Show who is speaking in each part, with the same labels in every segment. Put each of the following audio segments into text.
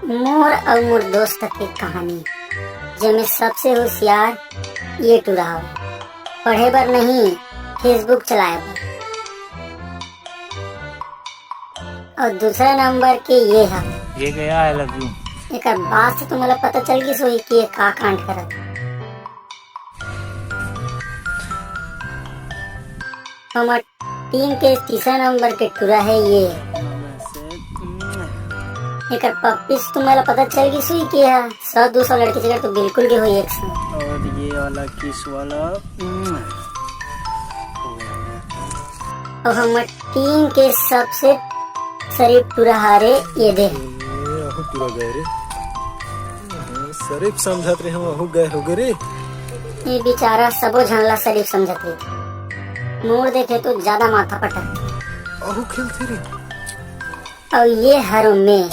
Speaker 1: मोर और मोर दोस्त की कहानी जेमे सबसे होशियार ये टुरा हो, पढ़े बर नहीं फेसबुक चलाए बर। और दूसरा नंबर के ये है,
Speaker 2: ये गया आई लव यू।
Speaker 1: एक बात से तुम्हारा पता चल गई सोई कि ये का कांड करत। हमार टीम के तीसरा नंबर के टुरा है ये। एक पप्पीस तुम्हारा पता चल गई सोई कि है 100-200 लड़की जगह तो बिल्कुल के हुई एक संग।
Speaker 2: और ये वाला किस वाला
Speaker 1: और हमार टीम के सबसे शरीफ टुरा हारे ये दे।
Speaker 3: पूरा गए रे शरीफ समझत रे हम अहू गए हो गए रे।
Speaker 1: ये बेचारा सबो झनला शरीफ समझत रही, मोड़ देखे तो ज्यादा माथा पटक।
Speaker 3: अहू खेलते रे।
Speaker 1: और ये हर में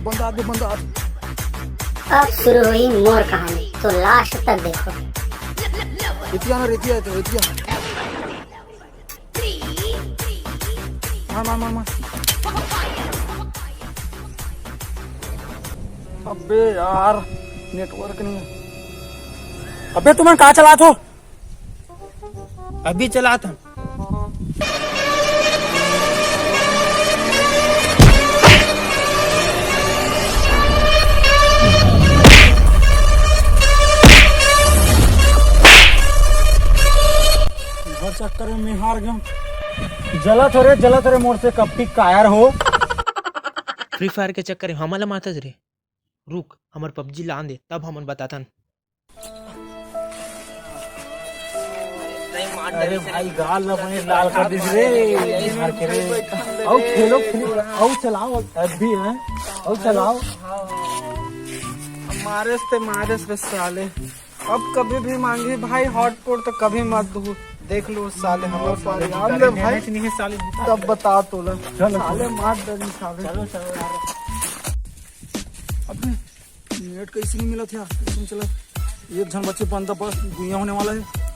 Speaker 3: बंदा दे बंदा।
Speaker 1: अब शुरू हुई मोर कहानी, तो लास्ट तक देखो।
Speaker 3: रेतिया ना रेतिया है तो रेतिया। मार मार मार मार। अबे यार नेटवर्क नहीं है। अबे तुम कहाँ चला हो?
Speaker 2: अभी चला था।
Speaker 3: हर चक्कर में मैं हार गया। जला थोड़े मोर से कब टिक कायर हो।
Speaker 2: फ्री फायर के चक्कर में हमारा माता रे। रुक हमार पबजी लान दे तब हमन बतातन।
Speaker 3: अरे भाई गाल ना बने लाल कर दिस रे मार के रे। आओ खेलो खेलो आओ चलाओ अभी है। आओ चलाओ।
Speaker 4: मारे से साले अब कभी भी मांगी भाई हॉटपॉट तो कभी मत दू। देख लो साले हमारे साले याद ले भाई
Speaker 2: नहीं साले
Speaker 4: तब बता तो ला
Speaker 3: चलो
Speaker 4: साले मार दे साले।
Speaker 2: चलो चलो यार।
Speaker 3: अबे नेट कैसे नहीं मिला था तुम चला एक झन बच्चे बंदा बस गुइया होने वाला है।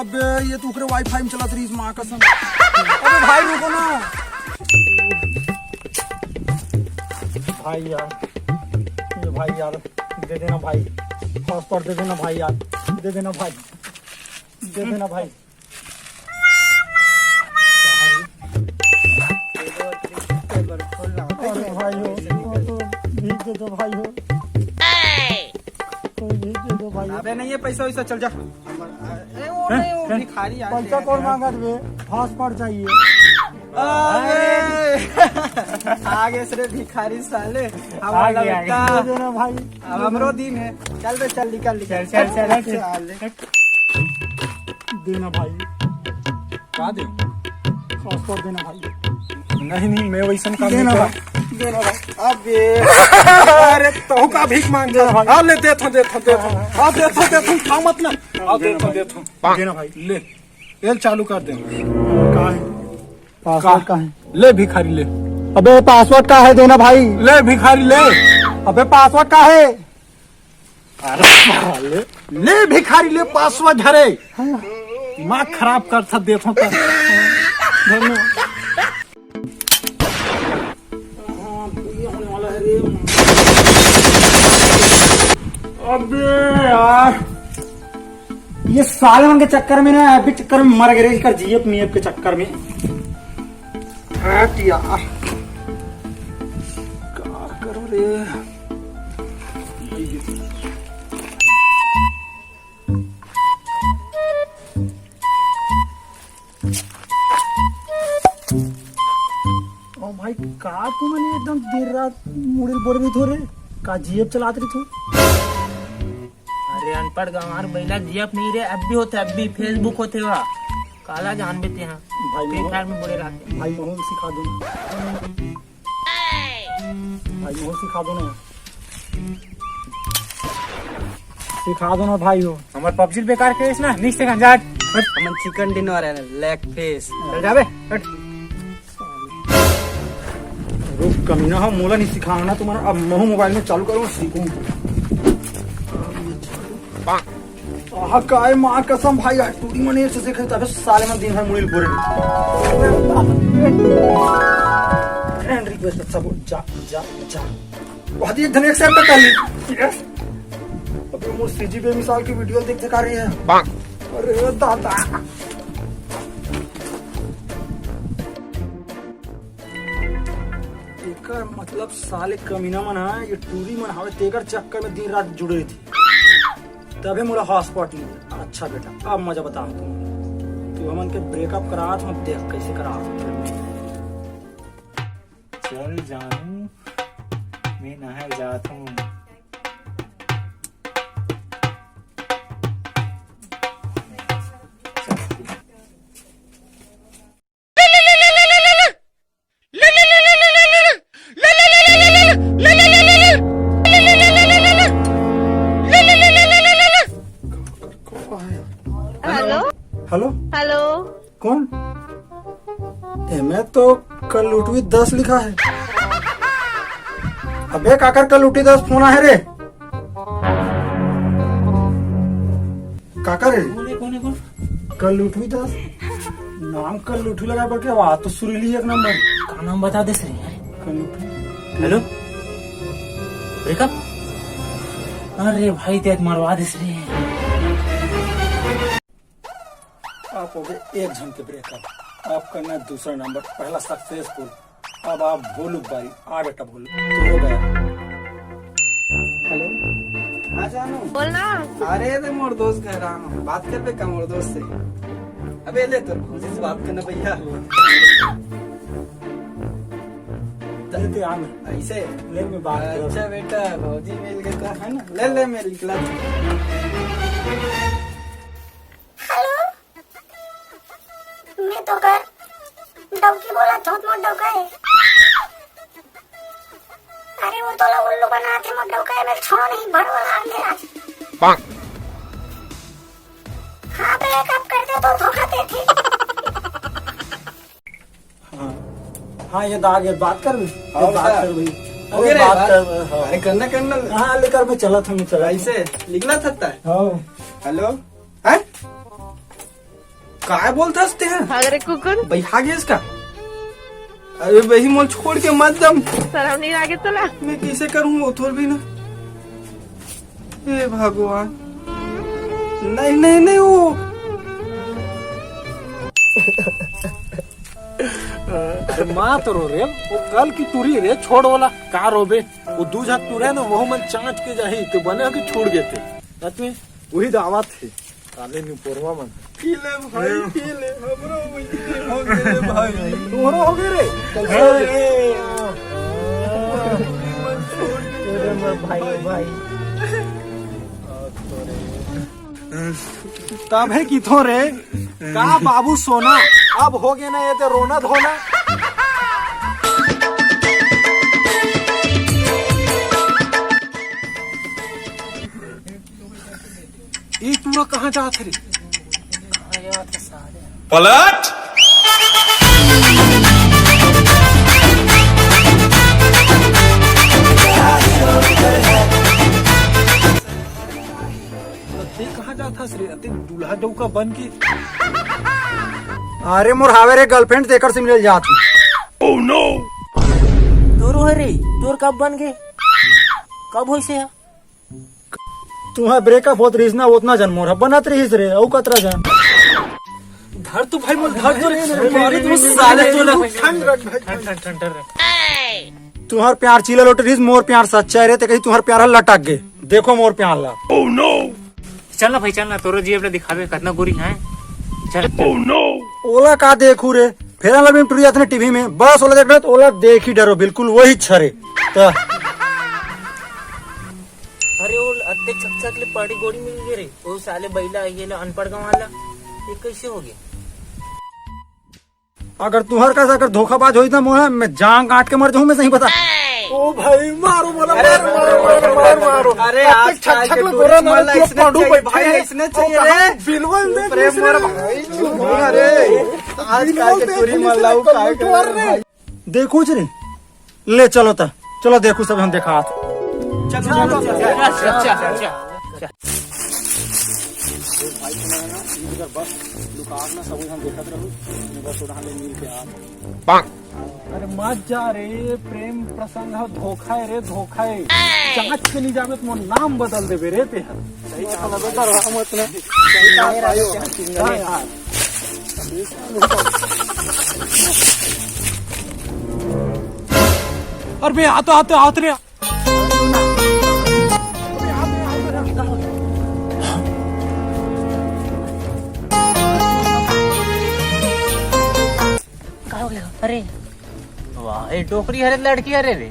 Speaker 3: अबे ये तो उकरे वाईफाई में चला रही माँ कसम। अबे भाई रुको ना भाई यार। ये भाई यार दे देना भाई हॉटस्पॉट दे देना भाई यार दे देना भाई दे देना भाई। अरे भाई हो तो भीख दे दो भाई हो कोई भीख दे दो भाई।
Speaker 4: अबे नहीं है पैसा वैसा चल जा। अरे वो नहीं वो भिखारी आ
Speaker 3: पैसा कौन मांगा रे? हॉटस्पॉट चाहिए।
Speaker 4: आगे से भिखारी साले हमारा बेटा
Speaker 3: दे देना भाई।
Speaker 4: अब हमरो दिन है। चल बे चल निकल निकल
Speaker 2: चल
Speaker 3: देना भाई
Speaker 4: का दे
Speaker 3: हॉटस्पॉट देना भाई। नहीं मैं वैसा काम
Speaker 4: देना
Speaker 3: नहीं
Speaker 4: भाई देना भाई। अबे अरे तो का भीख मांग दे भाई। हां ले दे थो हां दे थो खा मत ना। हां दे थो
Speaker 3: देना भाई।
Speaker 4: ले तेल चालू कर दे।
Speaker 3: कहाँ है पासवर्ड कहाँ है?
Speaker 4: ले भिखारी ले।
Speaker 3: अबे पासवर्ड कहाँ है? देना भाई।
Speaker 4: ले भिखारी ले।
Speaker 3: अबे पासवर्ड कहाँ है?
Speaker 4: अरे ले भिखारी ले पासवर्ड झरे दिमाग खराब कर था देखो तो।
Speaker 3: अबे यार ये साले के चक्कर में ना अभी चक्कर में मर गए कर जीएफ मीएफ के चक्कर में। हट यार क्या करो रे। ओ भाई का तू मैंने एकदम देर रात मुड़े बोल रही थो रे का जीएफ चलात रही थो।
Speaker 2: अरे अनपढ़ गंवार महिला जीएफ नहीं रे अब भी होते अब भी फेसबुक होते हुआ काला जान बेते हैं
Speaker 3: भाई
Speaker 2: फ्री फायर में बोले रहते।
Speaker 3: भाई मोहन सिखा दो भाई मोहन सिखा दो ना सिखा दो ना भाई हो।
Speaker 2: हमार पबजी बेकार केस ना निक से गंजाट
Speaker 4: हमन चिकन डिनर है लेग फेस चल जाबे हट।
Speaker 3: रुक कमीना हो मोला नहीं सिखाना ना तुम्हारा। अब मैं मोबाइल में चालू करूँ सीखूं। आहा काय माँ कसम भाई टूरी मने से सीखे तबे साले में दिन भर मुड़िल बोरे। सब जा जा जा बहुत ही धन एक्सेप्ट कर ली। यस अबे वो सीजी बेमिसाल की वीडियो देख दिखा रही है। अरे दादा एकर मतलब साले कमीना मन है ये टूरी मन हवे तेकर चक्कर में दिन रात जुड़े थी तभी मोला हॉटस्पॉट मिले। अच्छा बेटा अब मजा बता तू हमन के ब्रेकअप करा था देख कैसे करा।
Speaker 5: चल जानू मैं नहाए जाता हूँ।
Speaker 6: हेलो
Speaker 3: हेलो
Speaker 6: हेलो
Speaker 3: कौन? मैं तो कल लुटवी 10 लिखा है। अबे काकर कल लुटी 10 फोन है रे काकर रे
Speaker 2: कौन
Speaker 3: कल लुटवी 10 नाम कल लुटवी लगा पर क्या बात तो सुरीली एक नंबर
Speaker 2: का नाम बता दे श्री।
Speaker 3: कल लुटवी।
Speaker 2: Hello breakup. अरे भाई तेज मरवा दे श्री।
Speaker 3: आप हो गए एक जन के ब्रेकअप। आप करना दूसरा नंबर पहला सक्सेसफुल। अब आप भोलू बारी आ बेटा भोलू तो हो गया। हेलो
Speaker 7: हाँ जानू
Speaker 6: बोलना।
Speaker 7: अरे रे मोर दोस्त कह रहा हूँ बात कर बे का मोर दोस्त से। अबे ले तो खुशी से बात करना भैया।
Speaker 3: चलते आम
Speaker 7: ऐसे
Speaker 3: ले में बात कर।
Speaker 7: अच्छा बेटा भौजी मिल गए तो है ना ले ले मेरी क्लास।
Speaker 1: हेलो मैं तो कर डौकी बोला छोट मोट डौका है। अरे वो तो उल्लू बना थे मोट डौका है मैं छोड़ो नहीं भड़वाला आंधे आज। हाँ ब्रेकअप करते तो धोखा देते।
Speaker 3: हाँ ये दाग ये बात कर भी
Speaker 7: हाँ,
Speaker 3: बात
Speaker 7: बेटा।
Speaker 3: कर भाई।
Speaker 7: हो
Speaker 3: अरे
Speaker 7: गया
Speaker 3: बात कर हाँ।
Speaker 7: अरे करना करना
Speaker 3: हाँ लेकर मैं चला था मैं चला
Speaker 7: ऐसे लिखना सकता है।
Speaker 3: हाँ
Speaker 7: हेलो है काय बोलता हंसते हैं
Speaker 6: अरे कुकुर
Speaker 7: भाई आगे इसका। अरे वही मोल छोड़ के मत दम।
Speaker 6: शर्म नहीं आगे चला।
Speaker 7: मैं कैसे करूँ वो थोड़ भी ना। हे भगवान नहीं नहीं नहीं वो
Speaker 4: माँ तो रो रे वो कल की तुरी रे छोड़ वाला का रोबे वो दूजा तुरे ना वो मन चाँच के जाही तो बने के छोड़ गए थे रात में वही दावा थे काले नी पोरवा मन
Speaker 7: पीले भाई पीले हमरो मुझे हो गए भाई
Speaker 4: तुम्हारा हो गए रे कल
Speaker 2: भाई
Speaker 4: तब है कि थो रे का बाबू सोना अब हो गए ना ये तो रोना धोना। ये पूरा कहाँ जात रे
Speaker 5: पलट
Speaker 4: ते कहाँ जाता रे ते दूल्हा डौका बन के।
Speaker 3: अरे मोर हावे रे गर्लफ्रेंड तेकर से मिल जात हूँ।
Speaker 5: ओह नो
Speaker 2: तोरो है रे तोर कब बन गए कब हो से।
Speaker 3: तुम्हारा ब्रेकअप होत रहीस ना उतना जन मोर बनत रहीस रे औ कतरा जन
Speaker 4: धर तो भाई मोर धर तो
Speaker 3: अरे
Speaker 4: रे
Speaker 3: साले तू
Speaker 4: ठंड ठंड
Speaker 3: तुम्हार प्यार चिला लोट रहीस मोर प्यार सच्चा रे ते कहीं तुम्हार प्यार लटक गए। देखो मोर प्यार ला।
Speaker 5: ओह नो
Speaker 2: चल ना भाई चल ना तोरो जी अपने दिखावे कितना गोरी है। चल
Speaker 5: ओह नो
Speaker 3: ओला का देखू रे फेर लबी टूरी जाते टीवी में बस ओला देख रहे तो ओला देख ही डरो बिल्कुल वही छरे तो
Speaker 2: अरे वो अत्ते चकचक ले पार्टी गोड़ी मिल गई रे वो साले बैला ये लो अनपढ़ गाँव वाला ये कैसे हो गया।
Speaker 3: अगर तुहर का अगर धोखाबाज हो ना मोह मैं जान काट के मर जाऊं मैं सही बता।
Speaker 4: ओ भाई मारो बोला मारो
Speaker 7: अरे आज
Speaker 4: छक छक
Speaker 7: के
Speaker 4: गोरा
Speaker 7: टूरिस्ट
Speaker 4: ना
Speaker 7: वाला
Speaker 4: पूरा
Speaker 7: इसने
Speaker 4: पांडू
Speaker 7: चाहिए
Speaker 4: बैठे
Speaker 7: भाई
Speaker 4: हैं।
Speaker 7: इसने चाहिए रे
Speaker 4: बिलवल दे
Speaker 7: प्रेम मोर भाई अरे आज के टूरी मल्लाऊ काय कर रे
Speaker 3: देखू रे ले चलो ता चलो देखू सब हम देखा
Speaker 4: बस दुकान में सब हम देखत रहू बस उड़ा ले मिल के आ अरे मत जा रे, प्रेम प्रसंग है, धोखा है रे, धोखा है। जांच के नहीं जावे तो मोर नाम बदल देबे रे ते हर। सही कहा बता मत ना। सही कहा यार। अरे बे आते रे।
Speaker 2: क्या हो गया? अरे वाह, ये टोकरी हरे लड़की हरे रे।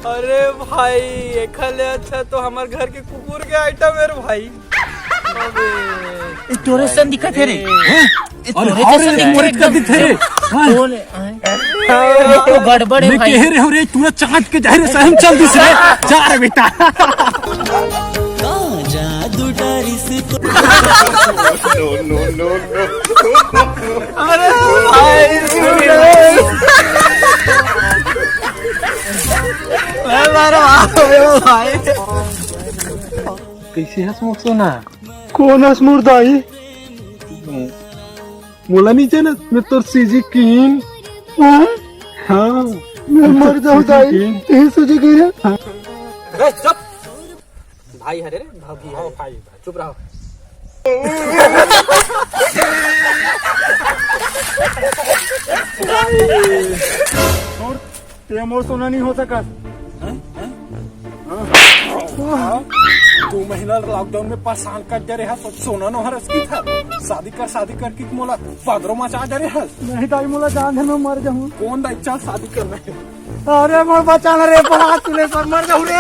Speaker 7: अरे भाई एक ले अच्छा तो हमारे घर के कुकुर के आइटम है रे भाई।
Speaker 2: ये तोरे सन दिखत है रे।
Speaker 4: अरे मोरे कर दी थे रे।
Speaker 2: तो गड़बड़ है
Speaker 4: मैं
Speaker 2: भाई।
Speaker 4: कह रहे हो रे, तू चाँच के जा रे, सहम चल दिस रे। जा रे बेटा।
Speaker 7: अरे भाई भाई
Speaker 4: कैसे हंस मुख सोना? कौन हंस मुर्दाई? मोला नीचे ना, मैं तो सीजी किंग। हाँ मैं मर जाऊँ दाई, यही सोचे गई है।
Speaker 7: अरे चुप भाई हरे रे भाभी है भाई चुप रहो।
Speaker 4: और ते मोर सोना नहीं हो सका। 2 महीना लॉकडाउन में परेशान कर जा रहे तो सोना नो हरस की था। शादी करके मोला पादरों में जा रहे है। नहीं दाई मोला जान है, मैं मर जाऊँ। कौन दाई चल शादी कर रहे? अरे मोर बचाना रे, बात तूने पर मर जाऊँ रे।